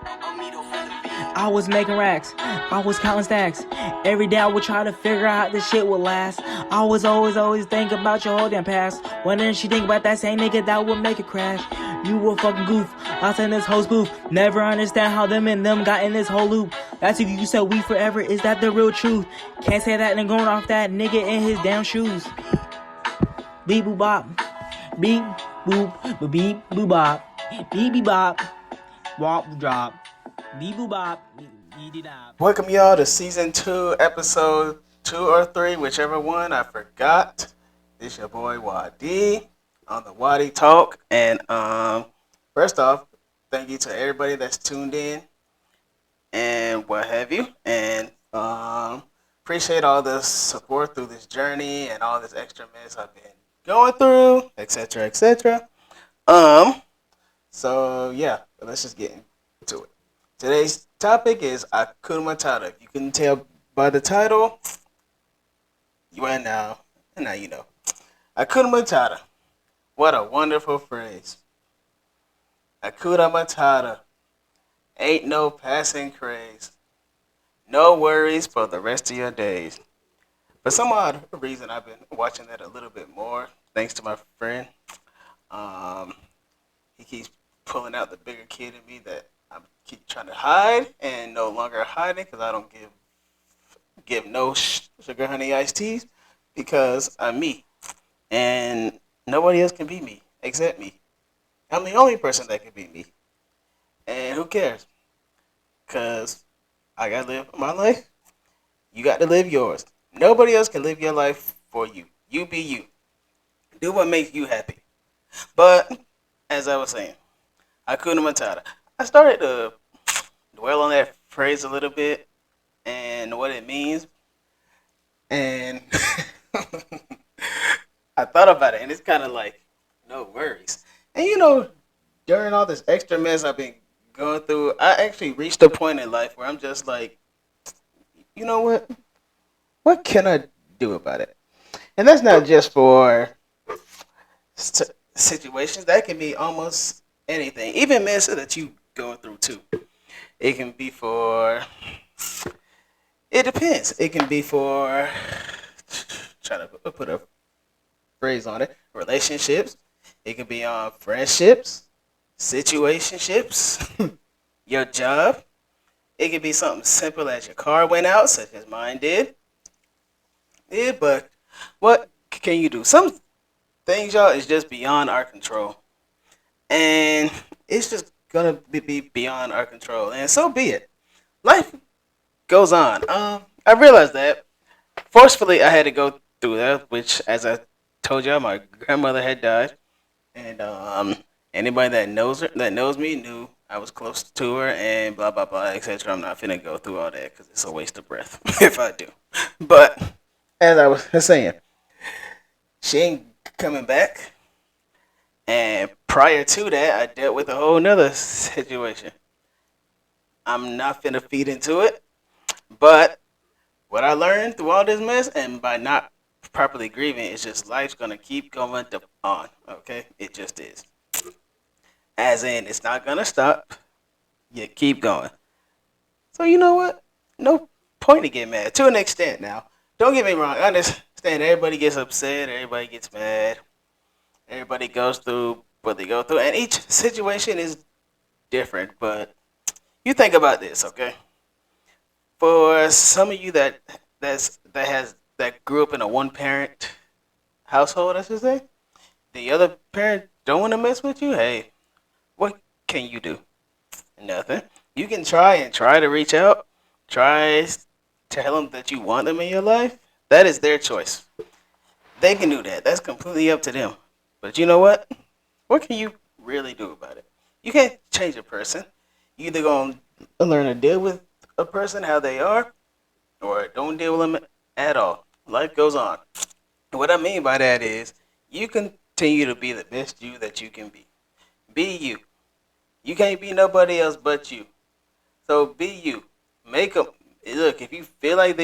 I was making racks, I was counting stacks. Every day I would try to figure out how this shit would last. I was always thinking about your whole damn past. Wondering she think about that same nigga that would make it crash. You a fucking goof, I in this whole spoof. Never understand how them and them got in this whole loop. That's if you said we forever, is that the real truth? Can't say that and going off that nigga in his damn shoes. Beep boop bop, beep boop, beep boop bop, beep beep bop, wop drop. Welcome y'all to season 2, episode 2 or 3, whichever one I forgot. It's your boy Waddy on the Waddy Talk, and first off, thank you to everybody that's tuned in and what have you, and appreciate all the support through this journey and all this extra minutes I've been going through, etc., etc. So yeah, let's just get into it. Today's topic is Hakuna Matata. If you couldn't tell by the title, you are now, and now you know. Hakuna Matata. What a wonderful phrase. Hakuna Matata. Ain't no passing craze. No worries for the rest of your days. For some odd reason, I've been watching that a little bit more, thanks to my friend. He keeps pulling out the bigger kid in me that I keep trying to hide and no longer hiding because I don't give no sugar honey iced teas because I'm me and nobody else can be me except me. I'm the only person that can be me, and who cares? Because I gotta live my life. You got to live yours. Nobody else can live your life for you. You be you. Do what makes you happy. But as I was saying, Hakuna Matata. I started to dwell on that phrase a little bit and what it means, and I thought about it, and it's kind of like no worries. And during all this extra mess I've been going through, I actually reached a point in life where I'm just like, you know what? What can I do about it? And that's not just for situations. That can be almost anything, even mess that you going through too. It can be for. It depends. It can be for trying to put a phrase on it. Relationships. It can be on friendships, situationships, your job. It can be something simple as your car went out, such as mine did. Yeah, but what can you do? Some things, y'all, is just beyond our control, and it's just gonna be beyond our control, and so be it. Life goes on. I realized that forcefully I had to go through that, which, as I told y'all, my grandmother had died, and anybody that knows her, that knows me, knew I was close to her, and blah blah blah, etc. I'm not finna go through all that because it's a waste of breath if I do. But as I was saying, she ain't coming back. And prior to that, I dealt with a whole nother situation. I'm not finna feed into it, but what I learned through all this mess and by not properly grieving is just life's gonna keep going on. Okay, it just is. As in, it's not gonna stop. You keep going. So you know what? No point to get mad to an extent. Now, don't get me wrong. I understand everybody gets upset. Everybody gets mad. Everybody goes through what they go through, and each situation is different. But you think about this, okay? For some of you that grew up in a one-parent household, I should say, the other parent don't want to mess with you. Hey, what can you do? Nothing. You can try to reach out, try to tell them that you want them in your life. That is their choice. They can do that. That's completely up to them. But you know what? What can you really do about it? You can't change a person. You either gonna learn to deal with a person how they are, or don't deal with them at all. Life goes on. What I mean by that is you continue to be the best you that you can be. Be you. You can't be nobody else but you. So be you. Make them look. If you feel like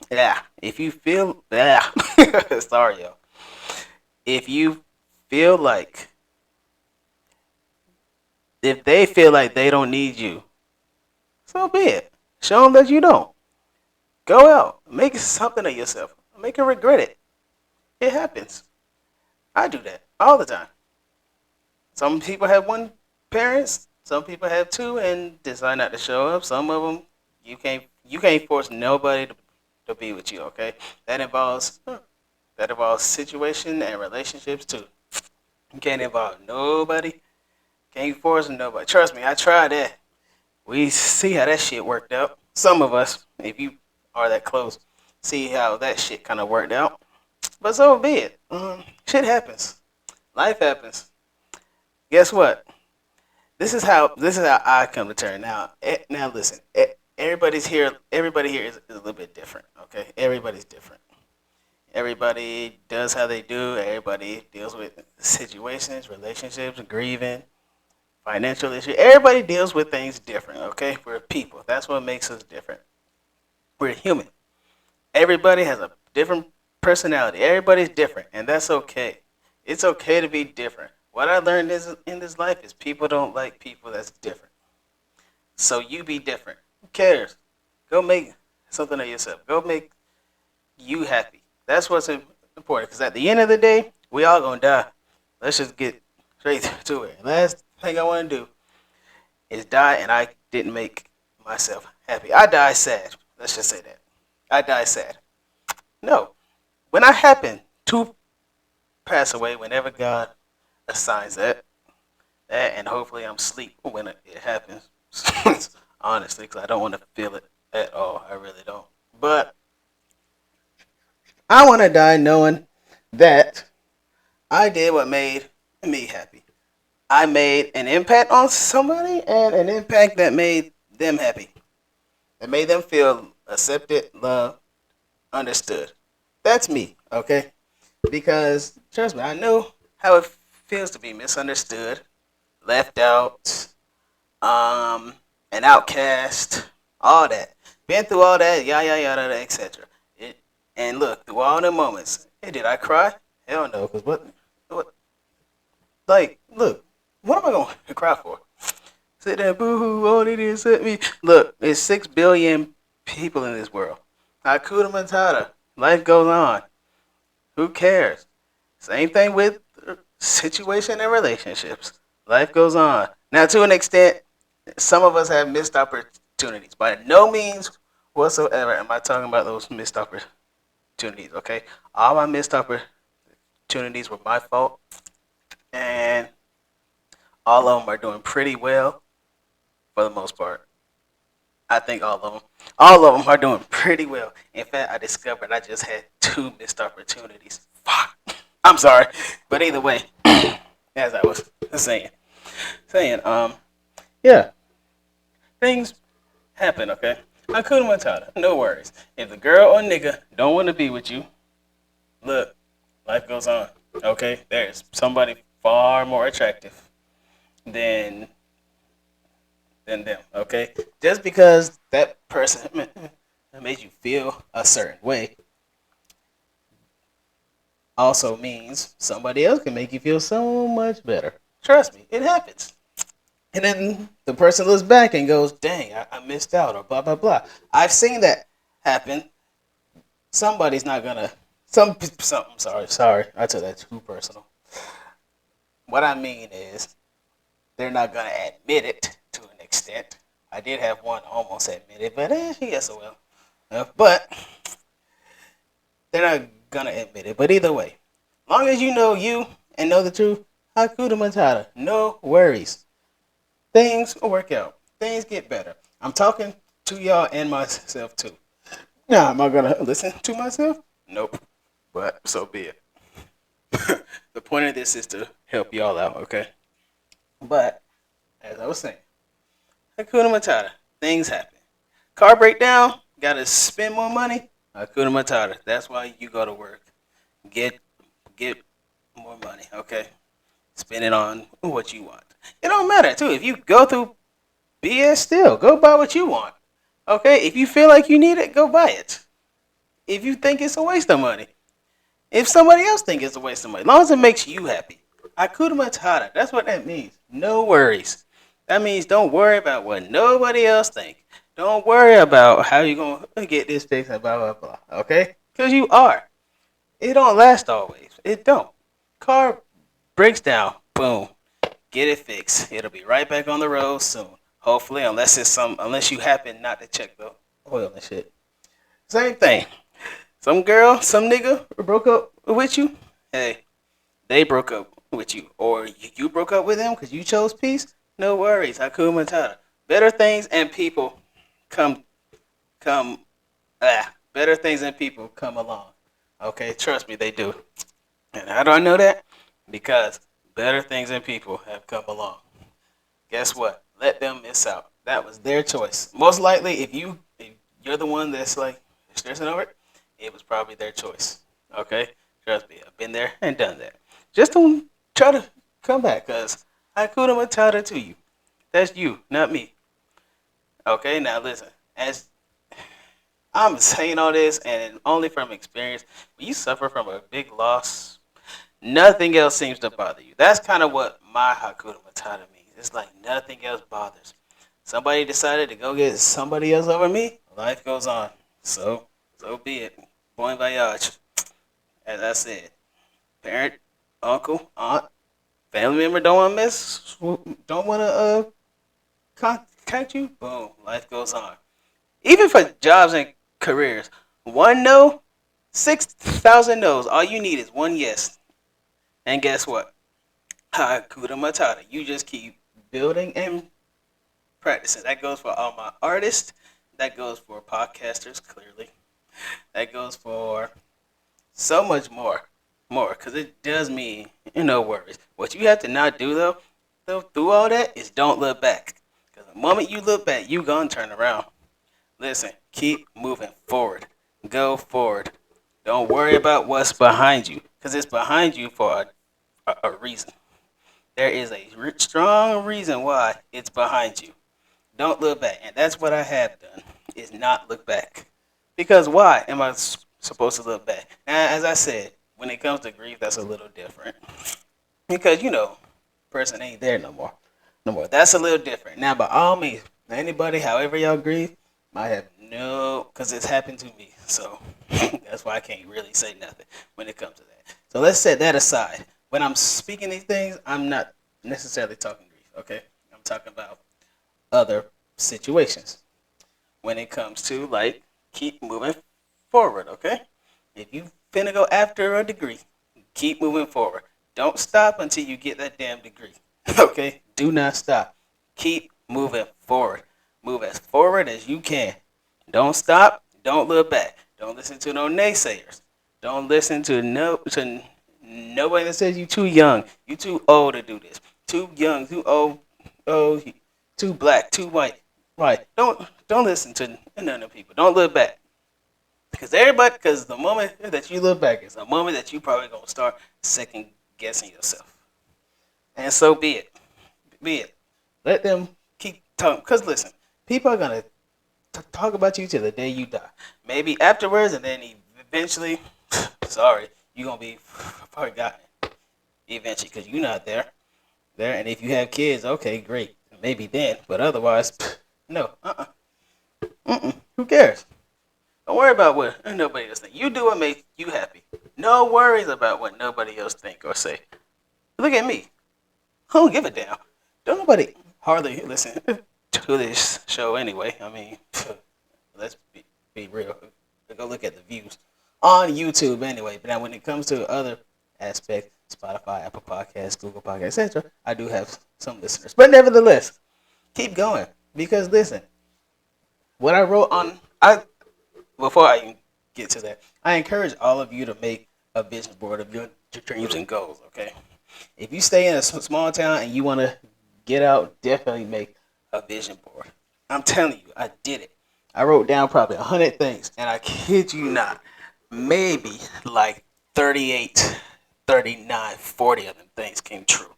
yeah. If you feel yeah. Sorry, y'all. If you feel like If they feel like they don't need you, so be it. Show them that you don't. Go out. Make something of yourself. Make her regret it. It happens. I do that all the time. Some people have one parents. Some people have two and decide not to show up. Some of them you can't force nobody to be with you. Okay, that involves situation and relationships too. You can't involve nobody. Can't force nobody. Trust me, I tried that. We see how that shit worked out. Some of us, if you are that close, see how that shit kind of worked out. But so be it. Shit happens. Life happens. Guess what? This is how I come to terms. Now listen. Everybody here is a little bit different. Okay, everybody's different. Everybody does how they do. Everybody deals with situations, relationships, grieving, financial issues. Everybody deals with things different. Okay, we're people. That's what makes us different. We're human. Everybody has a different personality. Everybody's different, and that's okay. It's okay to be different. What I learned in this life is people don't like people that's different. So you be different. Who cares? Go make something of yourself. Go make you happy. That's what's important. Because at the end of the day, we all gonna die. Let's just get straight to it. Last thing I want to do is die, and I didn't make myself happy. I die sad. Let's just say that. I die sad. No. When I happen to pass away, whenever God assigns and hopefully I'm asleep when it happens. Honestly, because I don't want to feel it at all. I really don't. But I want to die knowing that I did what made me happy. I made an impact on somebody and an impact that made them happy. It made them feel accepted, loved, understood. That's me, okay? Because, trust me, I know how it feels to be misunderstood, left out, an outcast, all that. Been through all that, yada, yada, etc. And look, through all the moments, hey, did I cry? Hell no, because what, like, look, what am I going to cry for? Sit there, boo-hoo, oh, they didn't set me. Look, there's 6 billion people in this world. Hakuna Matata. Life goes on. Who cares? Same thing with situation and relationships. Life goes on. Now, to an extent, some of us have missed opportunities. By no means whatsoever am I talking about those missed opportunities, okay? All my missed opportunities were my fault. And all of them are doing pretty well for the most part. I think all of them are doing pretty well. In fact, I discovered I just had 2 missed opportunities. Fuck. I'm sorry. But either way, as I was saying, yeah, things happen, okay? Hakuna Matata, no worries. If the girl or nigga don't want to be with you, look, life goes on, okay? There's somebody far more attractive than them, okay? Just because that person made you feel a certain way also means somebody else can make you feel so much better. Trust me, it happens. And then the person looks back and goes, dang, I missed out, or blah, blah, blah. I've seen that happen. Somebody's not gonna, sorry, I took that too personal. What I mean is, they're not gonna admit it to an extent. I did have one almost admit it, but yes, so well. But they're not gonna admit it. But either way, long as you know you and know the truth, Hakuna Matata, no worries. Things will work out. Things get better. I'm talking to y'all and myself too. Now, am I gonna listen to myself? Nope. But so be it. The point of this is to help y'all out, okay? But as I was saying, Hakuna Matata, things happen. Car breakdown, gotta spend more money. Hakuna Matata, that's why you go to work. Get more money, okay? Spend it on what you want. It don't matter too. If you go through BS still, go buy what you want. Okay? If you feel like you need it, go buy it. If you think it's a waste of money. If somebody else thinks it's a waste of money. As long as it makes you happy. Hakuna Matata. That's what that means. No worries. That means don't worry about what nobody else think. Don't worry about how you gonna get this fixed and blah blah blah. Okay? Cause you are. It don't last always. It don't. Car breaks down. Boom. Get it fixed. It'll be right back on the road soon. Hopefully, unless you happen not to check the oil and shit. Same thing. Some girl, some nigga broke up with you. Hey, they broke up with you, or you broke up with them because you chose peace. No worries, Hakuna Matata. Better things and people come come. Better things and people come along. Okay, trust me, they do. And how do I know that? Because better things and people have come along. Guess what? Let them miss out. That was their choice. Most likely, if you're the one that's like stressing over it, it was probably their choice. Okay, trust me, I've been there and done that. Just don't try to come back, cause I could have Matata to you. That's you, not me. Okay, now listen. As I'm saying all this, and only from experience, when you suffer from a big loss, nothing else seems to bother you. That's kind of what my Hakuna Matata means. It's like nothing else bothers. Somebody decided to go get somebody else over me. Life goes on. So be it. Bon voyage. As I said, parent, uncle, aunt, family member don't want to contact you. Boom, life goes on. Even for jobs and careers, one no, 6,000 no's. All you need is one yes. And guess what? Hakuna Matata. You just keep building and practicing. That goes for all my artists. That goes for podcasters, clearly. That goes for so much more. Because it does mean, no worries. What you have to not do, though, through all that, is don't look back. Because the moment you look back, you gonna turn around. Listen, keep moving forward. Go forward. Don't worry about what's behind you. Because it's behind you for a reason. There is a strong reason why it's behind you. Don't look back. And that's what I have done, is not look back. Because why am I supposed to look back? And as I said, when it comes to grief, that's a little different. Because, person ain't there no more. No more. That's a little different. Now, by all means, anybody, however y'all grieve, might have because it's happened to me. So that's why I can't really say nothing when it comes to that. So let's set that aside. When I'm speaking these things, I'm not necessarily talking grief, okay? I'm talking about other situations. When it comes to, like, keep moving forward, okay? If you finna go after a degree, keep moving forward. Don't stop until you get that damn degree, okay? Do not stop. Keep moving forward. Move as forward as you can. Don't stop. Don't look back. Don't listen to no naysayers. Don't listen to nobody that says you too young. You too old to do this. Too young. Too old. Oh, too black. Too white. Right. Don't listen to none of people. Don't look back. Because the moment that you look back is the moment that you probably gonna start second guessing yourself. And so be it. Be it. Let them keep talking. Because listen, people are gonna talk about you till the day you die. Maybe afterwards, and then eventually, sorry, you're gonna be forgotten. Eventually, because you're not there. And if you have kids, okay, great. Maybe then. But otherwise, no. Who cares? Don't worry about what nobody else thinks. You do what makes you happy. No worries about what nobody else think or say. Look at me. I don't give a damn. Don't nobody hardly listen to this show anyway. I mean, let's be real. Go look at the views on YouTube anyway. But now when it comes to other aspects, Spotify, Apple Podcasts, Google Podcasts, etc., I do have some listeners. But nevertheless, keep going. Because listen, what I wrote before I even get to that, I encourage all of you to make a vision board of your dreams and goals, okay? If you stay in a small town and you want to get out, definitely make a vision board. I'm telling you, I did it. I wrote down probably 100 things, and I kid you not, maybe like 38, 39, 40 of them things came true.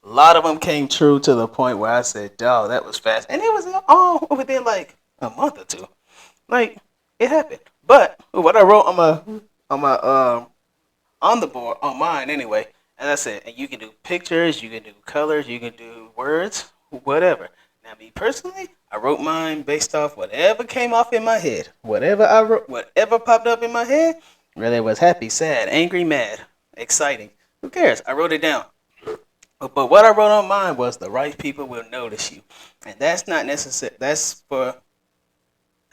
A lot of them came true to the point where I said, dog, that was fast. And it was all within like a month or two. Like, it happened. But what I wrote on the board, on mine anyway, as I said, and you can do pictures, you can do colors, you can do words, whatever. Now, me personally, I wrote mine based off whatever came off in my head. Whatever I wrote, whatever popped up in my head, whether it was happy, sad, angry, mad, exciting. Who cares? I wrote it down. But what I wrote on mine was the right people will notice you, and that's not necessary. That's for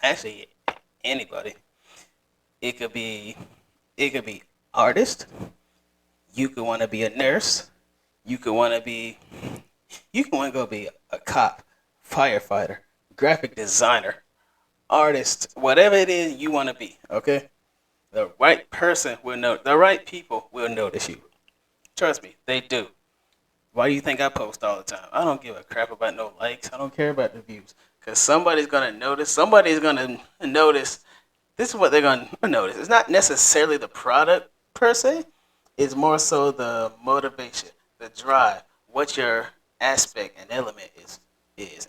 actually anybody. It could be, it could be artist. You could want to be a nurse. You could want to be, you can want to go be a cop, firefighter, graphic designer, artist, whatever it is you want to be. Okay, the right person will know. The right people will notice you. Trust me, they do. Why do you think I post all the time? I don't give a crap about no likes. I don't care about the views. Because somebody's going to notice. Somebody's going to notice. This is what they're going to notice. It's not necessarily the product per se. It's more so the motivation, the drive, what your aspect and element is.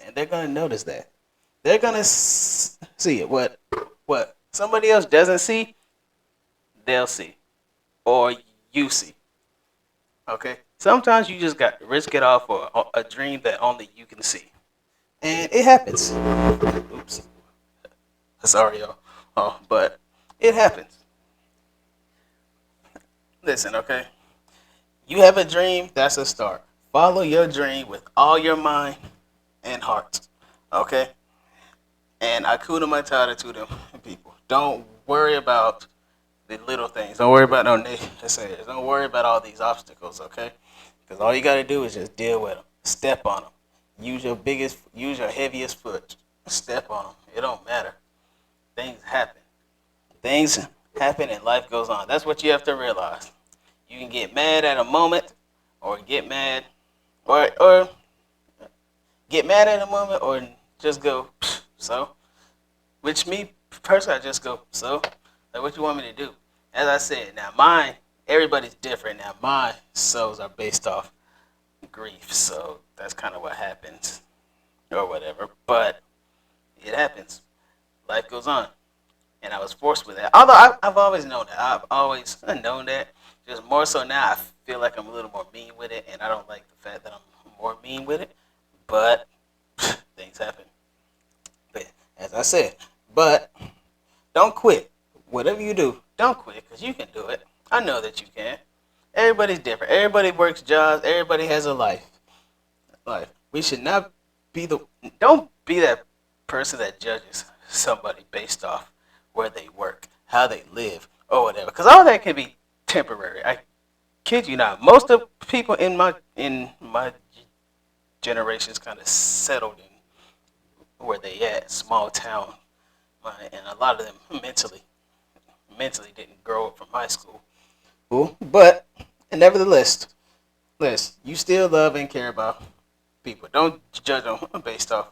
And they're going to notice that. They're going to see it. What somebody else doesn't see, they'll see. Or you see. Okay? Sometimes you just got to risk it all for a dream that only you can see. And it happens. Oops. Sorry, y'all. Oh, but it happens. Listen, okay? You have a dream, that's a start. Follow your dream with all your mind and heart. Okay? And Hakuna Matata to them people. Don't worry about the little things. Don't worry about no naysayers. Don't worry about all these obstacles, okay? Because all you got to do is just deal with them. Step on them. Use your heaviest foot. Step on them. It don't matter. Things happen. Things happen and life goes on. That's what you have to realize. You can get mad at a moment, or get mad, or get mad at a moment, or just go, so. Which me personally, I just go, so. Like, what you want me to do? As I said, now mine, everybody's different. Now my souls are based off grief, so that's kind of what happens, or whatever. But it happens. Life goes on, and I was forced with that. Although I've always known that. I've always known that. Just more so now, I feel like I'm a little more mean with it, and I don't like the fact that I'm more mean with it. But things happen. But as I said, but don't quit. Whatever you do, don't quit, because you can do it. I know that you can. Everybody's different. Everybody works jobs. Everybody has a life. We should not be don't be that person that judges somebody based off where they work, how they live, or whatever. Because all that can be temporary. I kid you not. Most of people in my generations kind of settled in where they at, small town, and a lot of them mentally didn't grow up from high school. But nevertheless, you still love and care about people. Don't judge them based off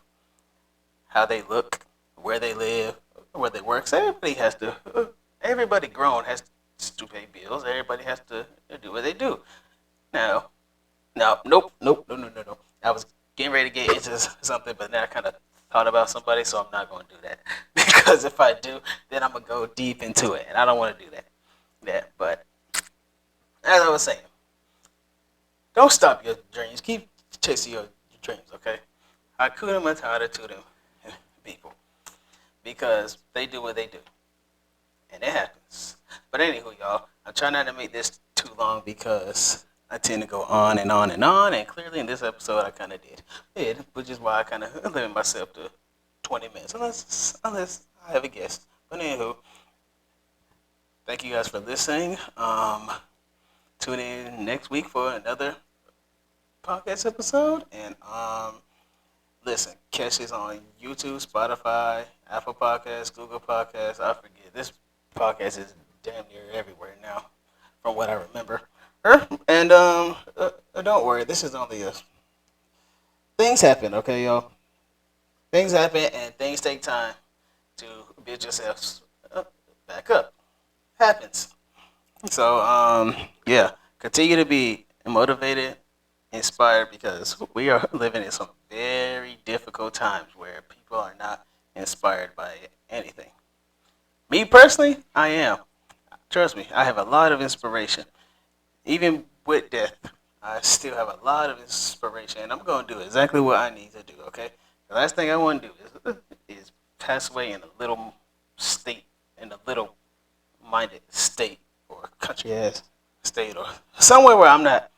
how they look, where they live, where they work. So everybody grown has to pay bills. Everybody has to do what they do. Now, nope. I was getting ready to get into something, but then I kind of thought about somebody, so I'm not going to do that. Because if I do, then I'm going to go deep into it, and I don't want to do that. But as I was saying, don't stop your dreams. Keep chasing your dreams, okay? Hakuna Matata to them people. Because they do what they do. And it happens. But anywho, y'all, I'm trying not to make this too long because I tend to go on and on and on. And clearly in this episode, I kind of did. Which is why I kind of limit myself to 20 minutes. Unless I have a guest. But anywho, thank you guys for listening. Tune in next week for another podcast episode. And listen, catch this on YouTube, Spotify, Apple Podcasts, Google Podcasts. I forget. This podcast is damn near everywhere now, from what I remember. And don't worry, this is only things happen, okay, y'all. Things happen, and things take time to build yourselves back up. Happens. So yeah, continue to be motivated, inspired, because we are living in some very difficult times where people are not inspired by anything. Me personally, I am. Trust me, I have a lot of inspiration. Even with death, I still have a lot of inspiration, and I'm gonna do exactly what I need to do. Okay, the last thing I want to do is pass away in a little state, in a little minded state or country ass state or somewhere where I'm not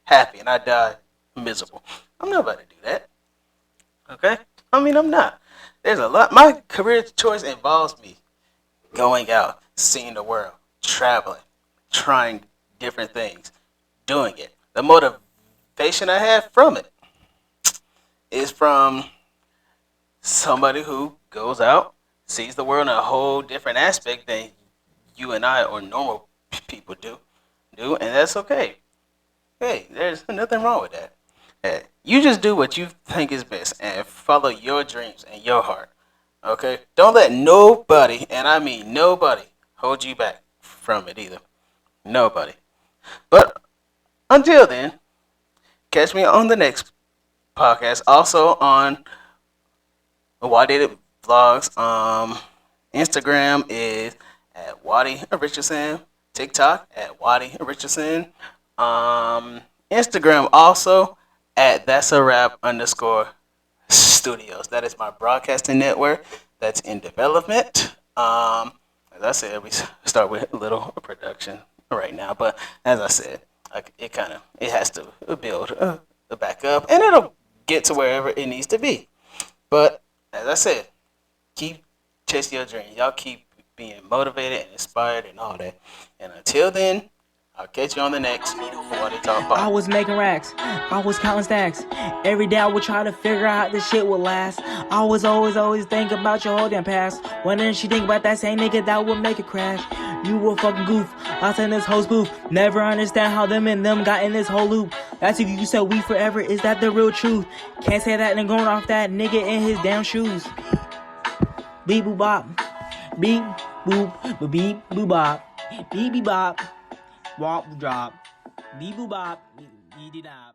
happy and I die miserable. I'm not about to do that. Okay, I mean I'm not. There's a lot. My career choice involves me going out, seeing the world, traveling, trying different things, doing it. The motivation I have from it is from somebody who goes out, sees the world in a whole different aspect than you and I or normal people do, and that's okay. Hey, there's nothing wrong with that. Hey, you just do what you think is best and follow your dreams and your heart. Okay? Don't let nobody, and I mean nobody, hold you back from it either. Nobody. But until then, catch me on the next podcast. Also on Waddy Vlogs. Instagram is at Waddy Richardson. TikTok at Waddy Richardson. Instagram also at That's a Rap _ Studios. That is my broadcasting network that's in development. As I said, we start with a little production right now, but as I said, it has to build back up, and it'll get to wherever it needs to be. But as I said, keep chasing your dreams. Y'all keep being motivated and inspired and all that. And until then, I'll catch you on the next Waddy Talk I Podcast. was making racks, I was counting stacks. Every day I would try to figure out how this shit would last. I was always think about your whole damn past. Wondering she think about that same nigga that would make it crash. You a fucking goof, I in this whole spoof. Never understand how them and them got in this whole loop. That's if you said we forever, is that the real truth? Can't say that and going off that nigga in his damn shoes. Beep boop bop, beep boop, beep boop bop, beep beep bop. Wop drop, beep boop bop, beep dee dop.